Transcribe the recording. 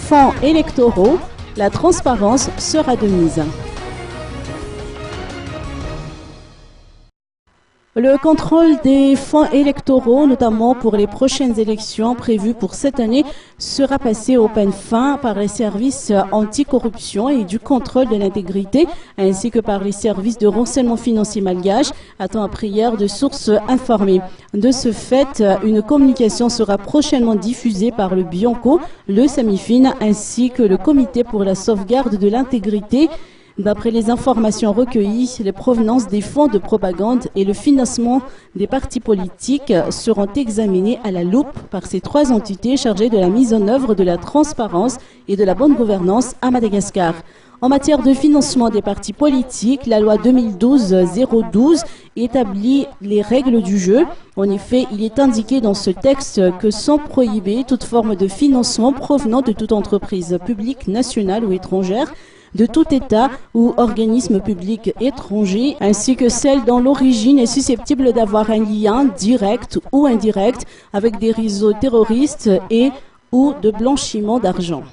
fonds électoraux, la transparence sera de mise. Le contrôle des fonds électoraux, notamment pour les prochaines élections prévues pour cette année, sera passé au peigne fin par les services anticorruption et du contrôle de l'intégrité, ainsi que par les services de renseignement financier malgache, attend hier de sources informées. De ce fait, une communication sera prochainement diffusée par le Bianco, le Samifine, ainsi que le Comité pour la sauvegarde de l'intégrité. D'après les informations recueillies, les provenances des fonds de propagande et le financement des partis politiques seront examinés à la loupe par ces trois entités chargées de la mise en œuvre de la transparence et de la bonne gouvernance à Madagascar. En matière de financement des partis politiques, la loi 2012-012 établit les règles du jeu. En effet, il est indiqué dans ce texte que sont prohibées toute forme de financement provenant de toute entreprise publique nationale ou étrangère, de tout État ou organisme public étranger, ainsi que celle dont l'origine est susceptible d'avoir un lien direct ou indirect avec des réseaux terroristes et ou de blanchiment d'argent.